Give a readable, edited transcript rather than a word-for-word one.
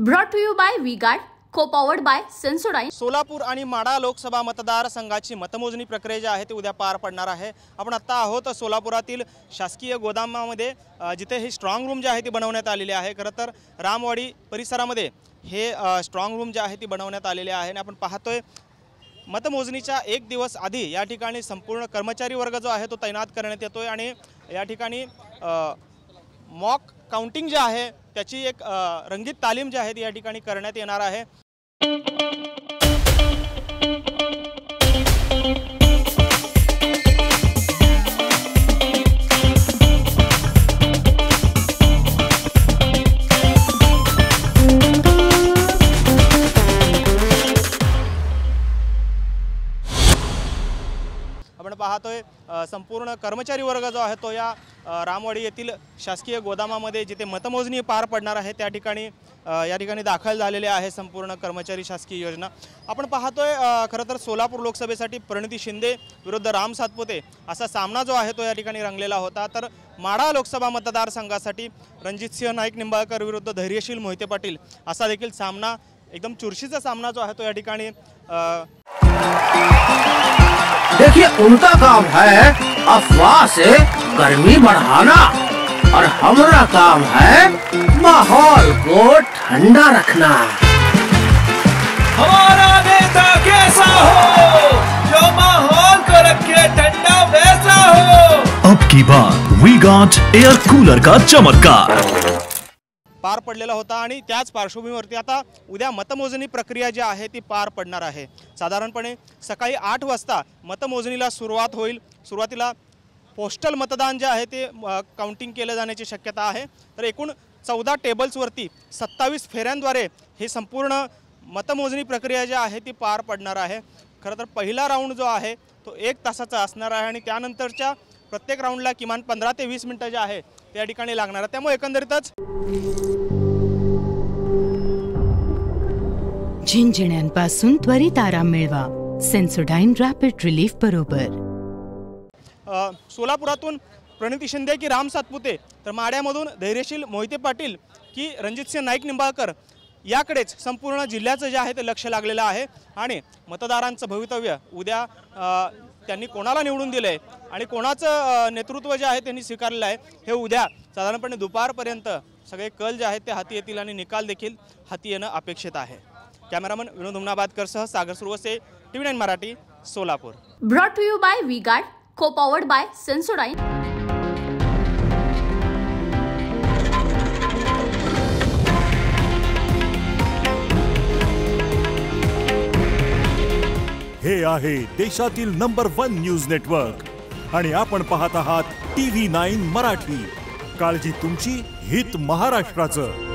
Brought to you by V-Guard, co-powered by Sensodyne. Solapur आणि माढा लोकसभा मतदारसंघाची मतमोजणी प्रक्रिया जी आहे ती उद्या पार पडणार आहे। आपण आता आहोत सोलापुरातील शासकीय गोदामामध्ये, जिथे ही स्ट्रॉंग रूम जी आहे ती बनवण्यात आलेली आहे। खरं तर रामवाडी परिसरामध्ये हे स्ट्रॉंग रूम जे आहे ती बनवण्यात आलेले आहे आणि आपण पाहतोय मतमोजणीच्या एक दिवस आधी या ठिकाणी संपूर्ण कर्मचारी वर्ग जो आहे तो तैनात करण्यात येतोय आणि या ठिकाणी मॉक काउंटिंग जे आहे त्याची एक रंगीत तालीम जी आहे ती या ठिकाणी करण्यात येणार आहे। आपण पाहतोय संपूर्ण कर्मचारी वर्ग जो आहे तो या रामवाडी येथील शासकीय गोदामामध्ये जिथे मतमोजणी पार पडणार आहे त्या ठिकाणी या ठिकाणी दाखल झालेले आहे संपूर्ण कर्मचारी शासकीय योजना। आपण पाहतोय खरं तर सोलापूर लोकसभेसाठी प्रणिती शिंदे विरुद्ध राम सातपुते असा सामना जो आहे तो या ठिकाणी रंगलेला होता, तर माढा लोकसभा मतदारसंघासाठी रणजितसिंह नाईक निंबाळकर विरुद्ध धैर्यशील मोहिते पाटील असा देखील सामना, एकदम चुरशीचा सामना जो आहे तो या ठिकाणी देखिए उनका काम है अफवाह से गर्मी बढ़ाना और हमारा काम है माहौल को ठंडा रखना। हमारा नेता कैसा हो जो माहौल को रखे ठंडा वैसा हो। अब की बात वी-गार्ड एयर कूलर का चमत्कार पार पडलेला होता आणि त्याच पार्श्वभूमीवरती आता उद्या मतमोजणी प्रक्रिया जी आहे ती पार पडणार आहे। साधारणपणे सकाळी 8 वाजता मतमोजणीला सुरुवात होईल। सुरुवातीला पोस्टल मतदान जे आहे ते काउंटिंग केले जाण्याची शक्यता आहे। तर एकूण 14 टेबल्सवरती 27 फेऱ्यांद्वारे ही संपूर्ण मतमोजणी प्रक्रिया जी आहे ती पार पडणार आहे। खरं तर पहिला राऊंड जो आहे तो 1 तासाचा असणार आहे आणि त्यानंतरच्या प्रत्येक राऊंडला किमान 15 ते 20 मिनिटं जे आहे त्या ठिकाणी लागणार आहे। त्यामुळे एकंदरीतच झिंझिण्यांपासून त्वरित आराम मिळवा सेन्सोडाइन रॅपिड रिलीफ बरोबर। सोलापुरातून प्रणिती शिंदे की राम सातपुते, तर माढ्यामधून धैर्यशील मोहिते पाटील की रणजितसिंह नाईक निंबाळकर याकडेच संपूर्ण जिल्ह्याचं जे आहे ते लक्ष लागलेलं आहे आणि मतदारांचं भवितव्य उद्या त्यांनी कोणाला निवडून दिले आणि कोणाचं नेतृत्व जे आहे त्यांनी स्वीकारलेलं आहे हे उद्या साधारणपणे दुपारपर्यंत सगळे कल जे आहेत ते हाती येतील आणि निकाल देखील हाती येणं अपेक्षित आहे। कॅमेरामन विनोद हुमनाबादकरसह Sagar Suravase, TV9 Marathi, Solapur. Brought to you by V-Guard, co-powered by Sensodyne. हे आहे देशातील नंबर 1 न्यूज नेटवर्क आणि आपण पाहत आहात TV9 मराठी। काळजी तुमची, हित महाराष्ट्राचं।